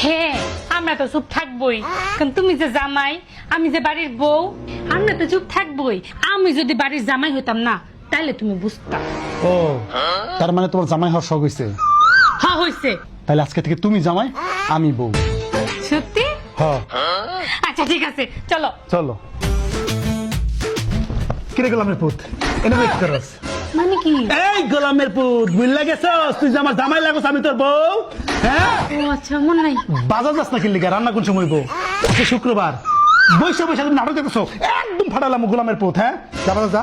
হ্যাঁ, আমরা তো চুপ থাকবোই, কারণ তুমি যে জামাই, আমি যে বাড়ির বউ, আমরা তো চুপ থাকবোই। আমি যদি বাড়ির জামাই হইতাম না, তাহলে তুমি বুঝতা। ও, তার মানে তোমার জামাই হওয়ার শখ হয়েছে? হ্যাঁ হইছে। তাহলে আজকে থেকে তুমি জামাই, আমি বউ। সত্যি? হ্যাঁ। আচ্ছা ঠিক আছে, চলো চলো। কিরে গোলামের পুত, এটা কি করছ? মানে কি? এই গোলামের পুত, বুঝলা গেছস তুই যে আমার জামাই লাগছ, আমি তোর বউ। হ্যাঁ, ও আচ্ছা, মনে নাই। বাজার যাস না কিনলি গা? রান্না কোন সময় বউ? আজকে শুক্রবার, বৈশা বৈশা তুমি নাটক দেখতেছো, একদম ফাটালাম গোলামের পুত। হ্যাঁ, যা বাজার যা,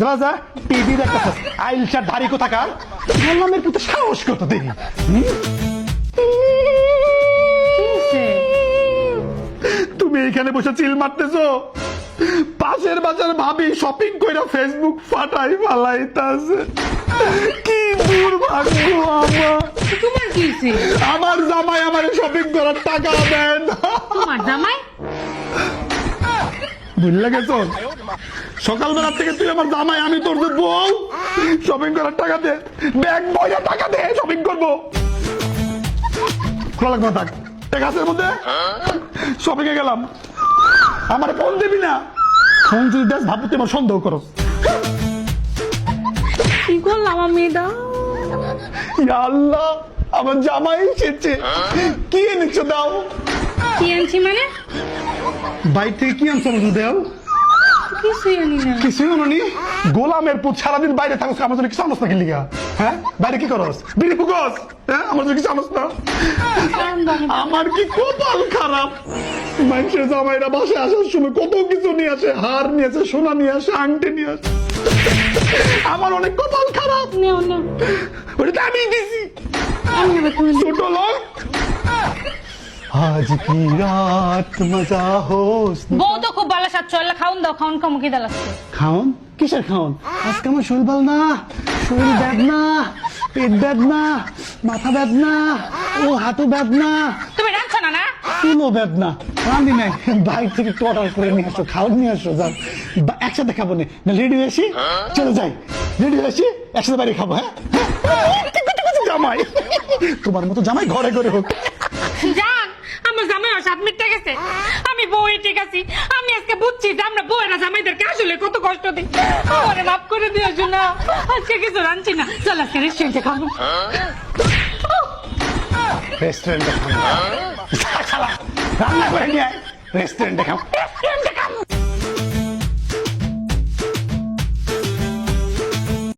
যা যা, টিভি দেখতেছস, আইলসা ধারি কোথাকার। গোলামের পুত সাহস কত দেখি। কি হইছে? তুমি এইখানে বসে চিল মারতেছো, পাশের বাজার ভাবি শপিং কইরা ফেসবুক ফাটাই ফালাইতাছে। কি দুর্ভাগ্য আমার। তোমার কি হইছে? আমার জামাই আমার শপিং করার টাকা দেন। তোমার জামাই? ভুলে গেছো, সকালবেলা থেকে তুই আমার জামাই, আমি তোর যে বউ। শপিং করার টাকা দে, ব্যাগ বইয়া টাকা দে, শপিং করবো। খোলা লাগবে না, থাক এক হাতের মধ্যে। শপিং এ গেলাম, আমার ফোন দিবি না। ফোন যদি দেখ ভাবু তুই আমার সন্দেহ করো। কি করলাম আমি এটা? ইয়া আল্লাহ, আমার জামাই এসেছে। কি এনেছো দাও? কি আনছি মানে? বাইরে থেকে কি আনছো আমাকে দাও? কিছুই আনি না। কিছুই আনোনি? গোলামের পুত, সারাদিন বাইরে থাকস, আমার জন্য কিছু আনস না কিনলি গা? হ্যাঁ, বাইরে কি করস? বিড়ি ফুকস? হ্যাঁ, আমার জন্য কিছু আনস না? আমার কি কপাল খারাপ। মানুষের জামাইরা বাসায় আসার সময় কত কিছু নিয়ে আসে, হার নিয়ে আসে, সোনা নিয়ে আসে, আংটি নিয়ে আসে। আমার অনেক কপাল খারাপ। নেও না, ওটা তো আমি দিছি। আমি নেবো, তুমি নেবো। ছোট লোক। আজ কি রাত মজা হোস। বউ তো খুব ভালো সাথ, চল খাউন দাও, খাউন খামু কি দালাচ্ছে। খাওন? কিসের খাওন? আজকে আমার শরীর ভালো না, শরীর বেদনা, পেট বেদনা, মাথা বেদনা, ও হাঁটু বেদনা, তুমি রাঁধছো না না? চুলো বেদনা। রান্দি নাই, বাইরে থেকে একটু অর্ডার করে নিয়ে আসো, খাওয়ার নিয়ে আসো। যাও, একসাথে খাবো না, রেডি হয়ে আসি, চলে যাই। রেডি হয়ে আসি, একসাথে বাইরে খাবো। হ্যাঁ, জামাই তোমার মতো জামাই ঘরে ঘরে হোক। জান, আমার জামাই সাত মিনিট গেছে, আমি বউয়ে ঠিক আছি। আমি আজকে বুঝছি যে আমরা বউয়েরা জামাইদেরকে আসলে কত কষ্ট দিই। আমারে মাফ করে দিও না, আজকে কিছু রাঁধছি না, চল আজকে রেস্টুরেন্টে খাবো। রেস্টুরেন্টে খাবো? রান্না করে নিয়ে আয়, রেস্টুরেন্টে খাবো।